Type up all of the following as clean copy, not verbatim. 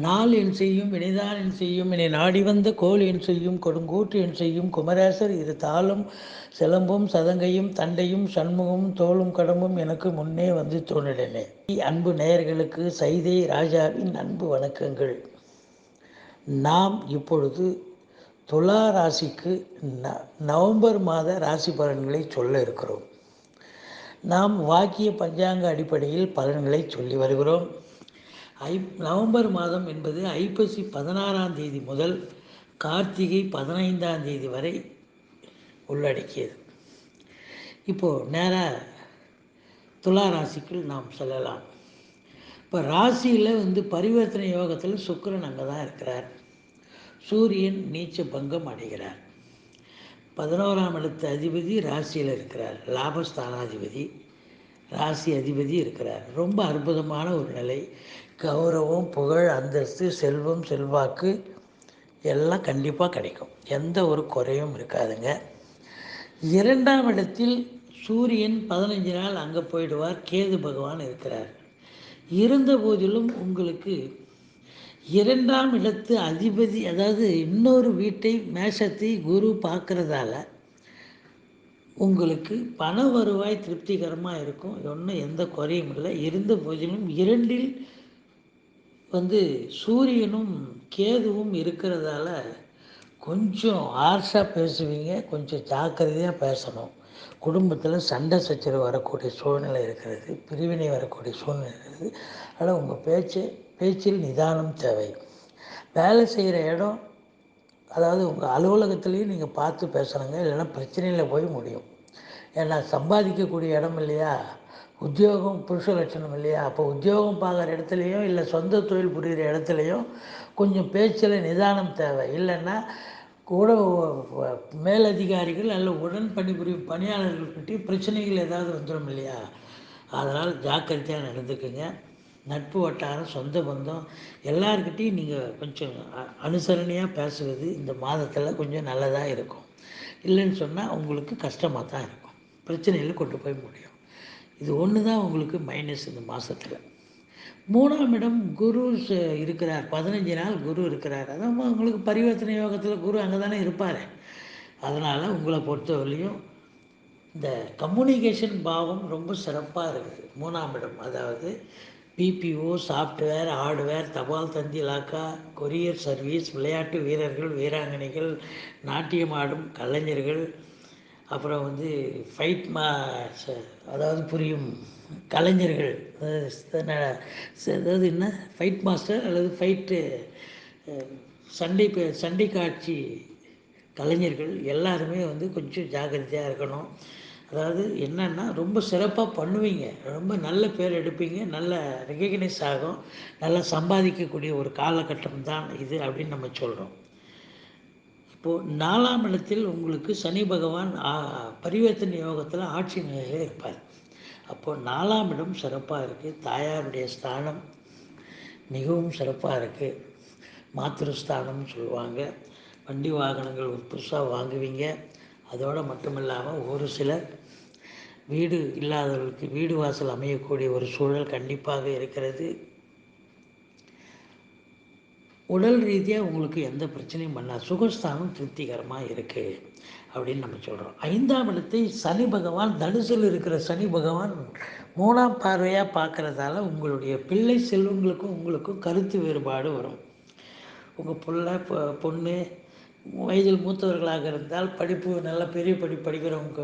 நாள் என் செய்யும் வினைதான் என் செய்யும் என்னை நாடி வந்த கோல் என் செய்யும் கொடுங்கூற்று என் செய்யும் குமரேசர் இரு தாளும் சிலம்பும் சதங்கையும் தண்டையும் சண்முகமும் தோளும் கடமும் எனக்கு முன்னே வந்து தோன்றினே. அன்பு நேயர்களுக்கு சைதை ராஜாவின் அன்பு வணக்கங்கள். நாம் இப்பொழுது துலா ராசிக்கு நவம்பர் மாத ராசி பலன்களை சொல்ல இருக்கிறோம். நாம் வாக்கிய பஞ்சாங்க அடிப்படையில் பலன்களை சொல்லி வருகிறோம். நவம்பர் மாதம் என்பது ஐப்பசி 16ஆம் தேதி முதல் கார்த்திகை 15ஆம் தேதி வரை உள்ளடக்கியது. இப்போது நேராக துலா ராசிக்குள் நாம் செல்லலாம். இப்போ ராசியில் பரிவர்த்தனை யோகத்தில் சுக்கிரன் அங்கே தான் இருக்கிறார். சூரியன் நீச்ச பங்கம் அடைகிறார். 11ஆம் இடத்து அதிபதி ராசியில் இருக்கிறார். லாபஸ்தானாதிபதி ராசி அதிபதி இருக்கிறார். ரொம்ப அற்புதமான ஒரு நிலை. கௌரவம், புகழ், அந்தஸ்து, செல்வம், செல்வாக்கு எல்லாம் கண்டிப்பாக கிடைக்கும். எந்த ஒரு குறையும் இருக்காதுங்க. 2ஆம் இடத்தில் சூரியன் 15 நாள் அங்கே போயிடுவார். கேது பகவான் இருக்கிறார். இருந்த போதிலும் உங்களுக்கு 2ஆம் இடத்து அதிபதி, அதாவது இன்னொரு வீட்டை, மேஷத்தை குரு பார்க்கறதால உங்களுக்கு பண வருவாய் திருப்திகரமாக இருக்கும். ஒன்றும் எந்த குறையும் இல்லை. இருந்த போதிலும் 2இல் சூரியனும் கேதுவும் இருக்கிறதால கொஞ்சம் ஆர்ஷாக பேசுவீங்க. கொஞ்சம் ஜாக்கிரதையாக பேசணும். குடும்பத்தில் சண்டை சச்சரவு வரக்கூடிய சூழ்நிலை இருக்கிறது. பிரிவினை வரக்கூடிய சூழ்நிலை இருக்கிறது. அதனால் உங்கள் பேச்சில் நிதானம் தேவை. வேலை செய்கிற இடம், அதாவது உங்கள் அலுவலகத்துலேயும் நீங்கள் பார்த்து பேசணுங்க. இல்லைன்னா பிரச்சனையில் போய் முடியும். ஏன்னா சம்பாதிக்கக்கூடிய இடம் இல்லையா, உத்தியோகம் புருஷ லட்சணம் இல்லையா. அப்போ உத்தியோகம் பார்க்குற இடத்துலையோ இல்லை சொந்த தொழில் புரிகிற இடத்துலையோ கொஞ்சம் பேச்சில் நிதானம் தேவை. இல்லைன்னா கூட மேலதிகாரிகள் அல்ல உடன் பணிபுரியும் பணியாளர்கள்கிட்டையும் பிரச்சனைகள் ஏதாவது வந்துடும் இல்லையா. அதனால் ஜாக்கிரதையாக நடந்துக்குங்க. நட்பு வட்டாரம், சொந்த பந்தம் எல்லாருக்கிட்டையும் நீங்கள் கொஞ்சம் அனுசரணையாக பேசுவது இந்த மாதத்தில் கொஞ்சம் நல்லதாக இருக்கும். இல்லைன்னு சொன்னால் உங்களுக்கு கஷ்டமாக தான் இருக்கும். பிரச்சனையில் கொண்டு போய் முடியும். இது ஒன்று தான் உங்களுக்கு மைனஸ் இந்த மாதத்தில். 3ஆம் இடம் குரு இருக்கிறார். 15 நாள் குரு இருக்கிறார். அதான் உங்களுக்கு பரிவர்த்தனை யோகத்தில் குரு அங்கே தானே இருப்பார். அதனால் உங்களை பொறுத்தவரையிலையும் இந்த கம்யூனிகேஷன் பாவம் ரொம்ப சிறப்பாக இருக்குது. 3ஆம் இடம், அதாவது பிபிஓ, சாஃப்ட்வேர், ஹார்ட்வேர், தபால் தந்தி இலாக்கா, கொரியர் சர்வீஸ், விளையாட்டு வீரர்கள், வீராங்கனைகள், நாட்டியம் ஆடும் கலைஞர்கள், அப்புறம் ஃபைட் அதாவது புரியும் கலைஞர்கள், அதாவது என்ன ஃபைட் மாஸ்டர் அல்லது ஃபைட்டு சண்டை காட்சி கலைஞர்கள் எல்லாருமே கொஞ்சம் ஜாக்கிரதையாக இருக்கணும். அதாவது என்னென்னா ரொம்ப சிறப்பாக பண்ணுவீங்க. ரொம்ப நல்ல பேர் எடுப்பீங்க. நல்ல ரெகக்னைஸ் ஆகும். நல்லா சம்பாதிக்கக்கூடிய ஒரு காலகட்டம் தான் இது அப்படின்னு நம்ம சொல்கிறோம். இப்போது 4ஆம் இடத்தில் உங்களுக்கு சனி பகவான் பரிவர்த்தனை யோகத்தில் ஆட்சி நிலையில் இருப்பார். அப்போது 4ஆம் இடம் சிறப்பாக இருக்குது. தாயாருடைய ஸ்தானம் மிகவும் சிறப்பாக இருக்குது. மாத்திருஸ்தானம்னு சொல்லுவாங்க. வண்டி வாகனங்கள் புதுசாக வாங்குவீங்க. அதோடு மட்டும் இல்லாமல் ஒரு சிலர் வீடு இல்லாதவர்களுக்கு வீடு வாசல் அமையக்கூடிய ஒரு சூழல் கண்டிப்பாக இருக்கிறது. உடல் ரீதியாக உங்களுக்கு எந்த பிரச்சனையும் பண்ணால் சுகஸ்தானம் திருப்திகரமாக இருக்குது அப்படின்னு நம்ம சொல்கிறோம். 5ஆம் இடத்தை சனி பகவான், தனுசில் இருக்கிற சனி பகவான் 3ஆம் பார்வையாக பார்க்குறதால உங்களுடைய பிள்ளை செல்வங்களுக்கும் உங்களுக்கும் கருத்து வேறுபாடு வரும். உங்கள் பொண்ணு வயதில் மூத்தவர்களாக இருந்தால் படிப்பு நல்ல பெரிய படிக்கிறவங்க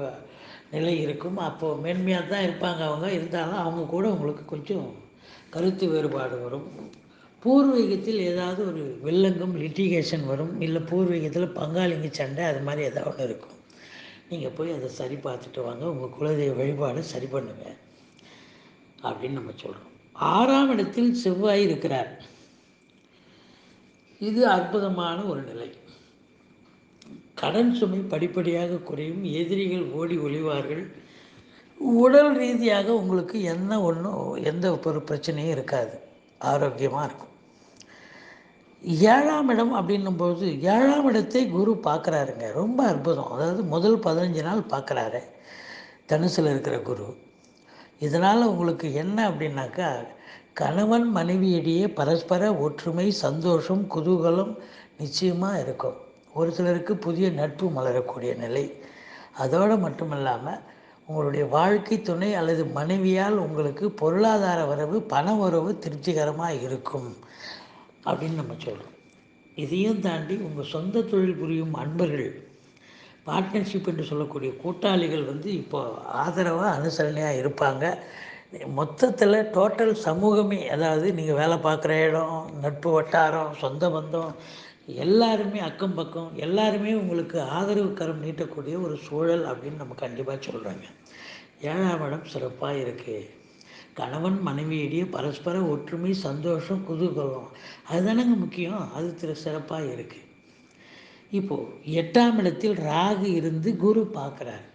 நிலை இருக்கும். அப்போது மேன்மையாக தான் இருப்பாங்க அவங்க. இருந்தாலும் அவங்க கூட உங்களுக்கு கொஞ்சம் கருத்து வேறுபாடு வரும். பூர்வீகத்தில் ஏதாவது ஒரு வில்லங்கம், லிட்டிகேஷன் வரும். இல்லை பூர்வீகத்தில் பங்காளிங்க சண்டை, அது மாதிரி ஏதாவது ஒன்று இருக்கும். நீங்கள் போய் அதை சரி பார்த்துட்டு வாங்க. உங்கள் குலதெய்வ வழிபாடு சரி பண்ணுங்க அப்படின்னு நம்ம சொல்கிறோம். 6ஆம் இடத்தில் செவ்வாய் இருக்கிறார். இது அற்புதமான ஒரு நிலை. கடன் சுமை படிப்படியாக குறையும். எதிரிகள் ஓடி ஒளிவார்கள். உடல் ரீதியாக உங்களுக்கு எந்த ஒரு பிரச்சனையும் இருக்காது. ஆரோக்கியமாக இருக்கும். 7ஆம் இடம் அப்படின்னும்போது 7ஆம் இடத்தை குரு பார்க்குறாருங்க. ரொம்ப அற்புதம். அதாவது முதல் 15 நாள் பார்க்குறாரு. தனுசில் இருக்கிற குரு. இதனால் உங்களுக்கு என்ன அப்படின்னாக்கா, கணவன் மனைவியிடையே பரஸ்பர ஒற்றுமை, சந்தோஷம், குதூகலம் நிச்சயமாக இருக்கும். ஒரு சிலருக்கு புதிய நட்பு மலரக்கூடிய நிலை. அதோடு மட்டும் இல்லாமல் உங்களுடைய வாழ்க்கை துணை அல்லது மனைவியால் உங்களுக்கு பொருளாதார வரவு, பண வரவு திருப்திகரமாக இருக்கும் அப்படின்னு நம்ம சொல்கிறோம். இதையும் தாண்டி உங்கள் சொந்த தொழில் புரியும் அன்பர்கள், பார்ட்னர்ஷிப் என்று சொல்லக்கூடிய கூட்டாளிகள் இப்போது ஆதரவாக அனுசரணையாக இருப்பாங்க. மொத்தத்தில் டோட்டல் சமூகமே, அதாவது நீங்கள் வேலை பார்க்குற இடம், நட்பு வட்டாரம், சொந்த பந்தம், எல்லாருமே அக்கம் பக்கம் எல்லாருமே உங்களுக்கு ஆதரவு கரம் நீட்டக்கூடிய ஒரு சூழல் அப்படின்னு நம்ம கண்டிப்பாக சொல்கிறோங்க. 7ஆம் இடம் சிறப்பாக இருக்குது. கணவன் மனைவியிடையே பரஸ்பர ஒற்றுமை, சந்தோஷம், குதூகலம், அதுதானங்க முக்கியம். அது சிறப்பாக இருக்குது. இப்போது 8ஆம் இடத்தில் ராகு இருந்து குரு பார்க்குறார்.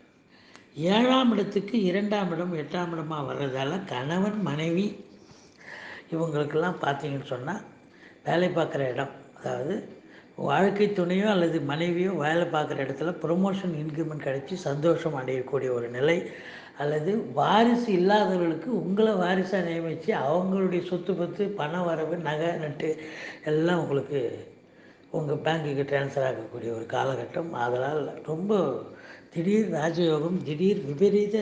7ஆம் இடத்துக்கு 2ஆம் இடம் 8ஆம் இடமாக வர்றதால கணவன் மனைவி இவங்களுக்கெல்லாம் பார்த்தீங்கன்னு சொன்னால், வேலை பார்க்குற இடம், அதாவது வாழ்க்கை துணையோ அல்லது மனைவியோ வேலை பார்க்குற இடத்துல ப்ரொமோஷன், இன்க்ரிமெண்ட் கிடைச்சி சந்தோஷம் அடையக்கூடிய ஒரு நிலை, அல்லது வாரிசு இல்லாதவர்களுக்கு உங்களை வாரிசாக நியமித்து அவங்களுடைய சொத்து பத்து, பண வரவு, நகை நட்டு எல்லாம் உங்களுக்கு உங்கள் பேங்க்குக்கு ட்ரான்ஸ்ஃபர் ஆகக்கூடிய ஒரு காலகட்டம். அதனால் ரொம்ப திடீர் ராஜயோகம், திடீர் விபரீத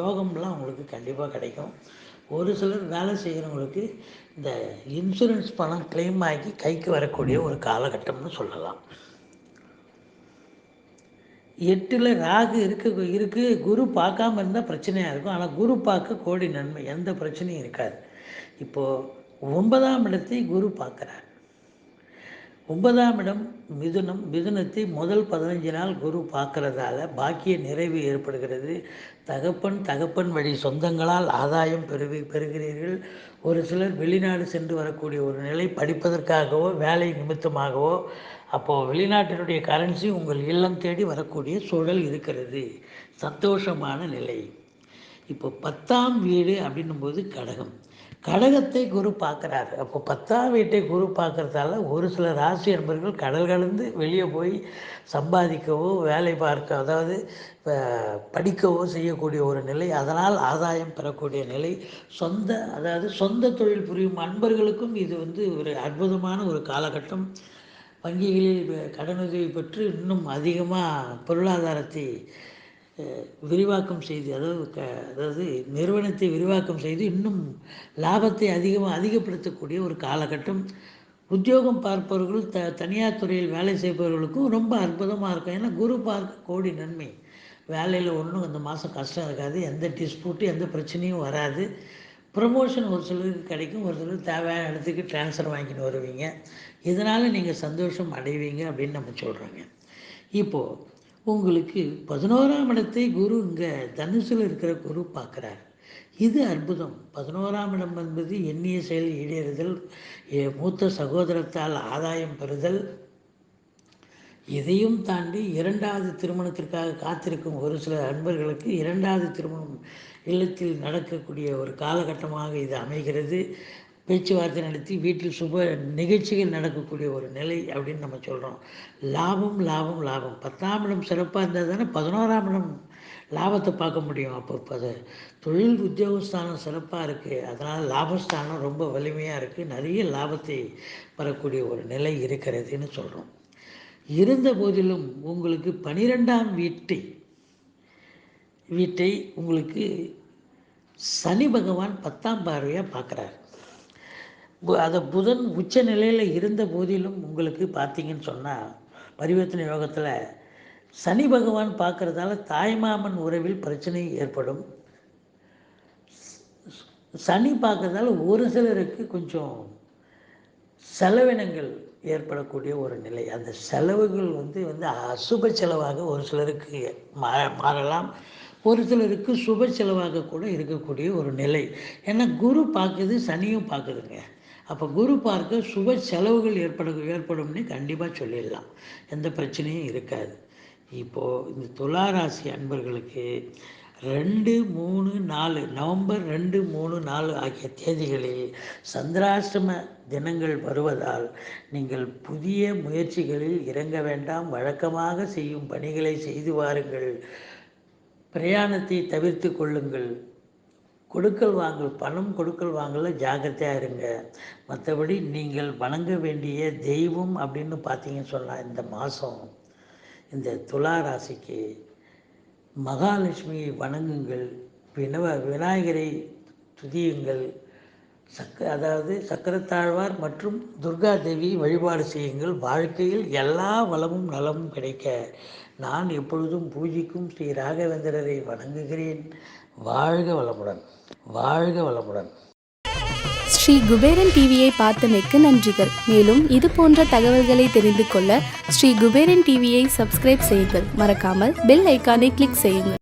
யோகம்லாம் உங்களுக்கு கண்டிப்பாக கிடைக்கும். ஒரு சிலர் வேலை செய்கிறவங்களுக்கு இந்த இன்சூரன்ஸ் பணம் கிளைம் ஆகி கைக்கு வரக்கூடிய ஒரு காலகட்டம்னு சொல்லலாம். 8ல் ராகு இருக்குது. குரு பார்க்காம இருந்தால் பிரச்சனையாக இருக்கும். ஆனால் குரு பார்க்க கோடி நன்மை, எந்த பிரச்சனையும் இருக்காது. இப்போது 9ஆம் இடத்தை குரு பார்க்குறார். 9ஆம் இடம் மிதுனம். மிதுனத்தை முதல் 15 நாள் குரு பார்க்கறதால பாக்கிய நிறைவு ஏற்படுகிறது. தகப்பன் வழி சொந்தங்களால் ஆதாயம் பெறுகிறீர்கள். ஒரு சிலர் வெளிநாடு சென்று வரக்கூடிய ஒரு நிலை, படிப்பதற்காகவோ வேலை நிமித்தமாகவோ. அப்போது வெளிநாட்டினுடைய கரன்சி உங்கள் இல்லம் தேடி வரக்கூடிய சூழல் இருக்கிறது. சந்தோஷமான நிலை. இப்போ 10ஆம் வீடு அப்படின்னும்போது கடகத்தை குரு பார்க்குறாரு. அப்போ 10ஆம் வீட்டை குரு பார்க்குறதால ஒரு சில ராசி அன்பர்கள் கடல் கலந்து வெளியே போய் சம்பாதிக்கவோ, வேலை பார்க்க, அதாவது படிக்கவோ செய்யக்கூடிய ஒரு நிலை, அதனால் ஆதாயம் பெறக்கூடிய நிலை. சொந்த தொழில் புரியும் அன்பர்களுக்கும் இது ஒரு அற்புதமான ஒரு காலகட்டம். வங்கிகளில் கடனுதவி பெற்று இன்னும் அதிகமாக பொருளாதாரத்தை விரிவாக்கம் செய்து, அதாவது நிறுவனத்தை விரிவாக்கம் செய்து இன்னும் லாபத்தை அதிகப்படுத்தக்கூடிய ஒரு காலகட்டம். உத்தியோகம் பார்ப்பவர்கள், தனியார் துறையில் வேலை செய்பவர்களுக்கும் ரொம்ப அற்புதமாக இருக்கும். ஏன்னா குரு பார்க்க கோடி நன்மை. வேலையில் ஒன்றும் இந்த மாதம் கஷ்டம் இருக்காது, எந்த டிஸ்பியூட்டு எந்த பிரச்சனையும் வராது. ப்ரமோஷன் ஒரு சிலருக்கு கிடைக்கும், ஒரு சிலருக்கு தேவையான இடத்துக்கு ட்ரான்ஸ்ஃபர் வாங்கிட்டு வருவீங்க. இதனால் நீங்கள் சந்தோஷம் அடைவீங்க அப்படின்னு நம்ம சொல்கிறோங்க. இப்போது உங்களுக்கு 11ஆம் இடத்தை குரு இங்கே தனுசில் இருக்கிற குரு பார்க்குறார். இது அற்புதம். 11ஆம் இடம் என்பது எண்ணிய செயல் ஈடேறுதல், மூத்த சகோதரத்தால் ஆதாயம் பெறுதல். இதையும் தாண்டி 2வது திருமணத்திற்காக காத்திருக்கும் ஒரு சில அன்பர்களுக்கு 2வது திருமணம் இல்லத்தில் நடக்கக்கூடிய ஒரு காலகட்டமாக இது அமைகிறது. பேச்சுவார்த்தை நடத்தி வீட்டில் சுப நிகழ்ச்சிகள் நடக்கக்கூடிய ஒரு நிலை அப்படின்னு நம்ம சொல்கிறோம். லாபம் லாபம் லாபம். 10ஆம் இடம் சிறப்பாக இருந்தால் தானே 11ஆம் இடம் லாபத்தை பார்க்க முடியும். அப்போ தொழில் உத்தியோகஸ்தானம் சிறப்பாக இருக்குது, அதனால் லாபஸ்தானம் ரொம்ப வலிமையாக இருக்குது, நிறைய லாபத்தை பெறக்கூடிய ஒரு நிலை இருக்கிறதுன்னு சொல்கிறோம். இருந்த போதிலும் உங்களுக்கு 12ஆம் வீட்டை உங்களுக்கு சனி பகவான் 10ஆம் பார்வையாக பார்க்குறார். அதை புதன் உச்ச நிலையில் இருந்த போதிலும் உங்களுக்கு பார்த்தீங்கன்னு சொன்னால், பரிவர்த்தனை யோகத்தில் சனி பகவான் பார்க்குறதால தாய்மாமன் உறவில் பிரச்சனை ஏற்படும். சனி பார்க்குறதால ஒரு சிலருக்கு கொஞ்சம் செலவினங்கள் ஏற்படக்கூடிய ஒரு நிலை. அந்த செலவுகள் அசுப செலவாக ஒரு சிலருக்கு மாறலாம், ஒரு சிலருக்கு சுப செலவாக கூட இருக்கக்கூடிய ஒரு நிலை. ஏன்னா குரு பார்க்குது, சனியும் பார்க்குதுங்க. அப்போ குரு பார்க்க சுப செலவுகள் ஏற்படும்னு கண்டிப்பாக சொல்லிடலாம், எந்த பிரச்சனையும் இருக்காது. இப்போது இந்த துளாராசி அன்பர்களுக்கு 2, 3, 4 நவம்பர் 2, 3, 4 ஆகிய தேதிகளில் சந்திராஷ்டம தினங்கள் வருவதால் நீங்கள் புதிய முயற்சிகளில் இறங்க வேண்டாம். வழக்கமாக செய்யும் பணிகளை செய்து வாருங்கள். பிரயாணத்தை தவிர்த்து கொள்ளுங்கள். கொடுக்கல் வாங்கல், பணம் கொடுக்கல் வாங்கல ஜாக்கிரதையாக இருங்க. மற்றபடி நீங்கள் வணங்க வேண்டிய தெய்வம் அப்படின்னு பார்த்தீங்கன்னு சொன்னால், இந்த மாதம் இந்த துலா ராசிக்கு மகாலட்சுமியை வணங்குங்கள். விநாயகரை துதியுங்கள். அதாவது சக்கரத்தாழ்வார் மற்றும் துர்கா தேவி வழிபாடு செய்யுங்கள். வாழ்க்கையில் எல்லா வளமும் நலமும் கிடைக்க நான் எப்பொழுதும் பூஜிக்கும் ஸ்ரீ ராகவேந்திரரை வணங்குகிறேன். வாழ்க வளமுடன், வாழ்க வளமுடன். ஸ்ரீ குபேரன் டிவியை பார்த்தமைக்கு நன்றிகள். மேலும் இது போன்ற தகவல்களை தெரிந்து கொள்ள ஸ்ரீ குபேரன் டிவியை சப்ஸ்கிரைப் செய்யுங்கள். மறக்காமல் பெல் ஐக்கானை கிளிக் செய்யுங்கள்.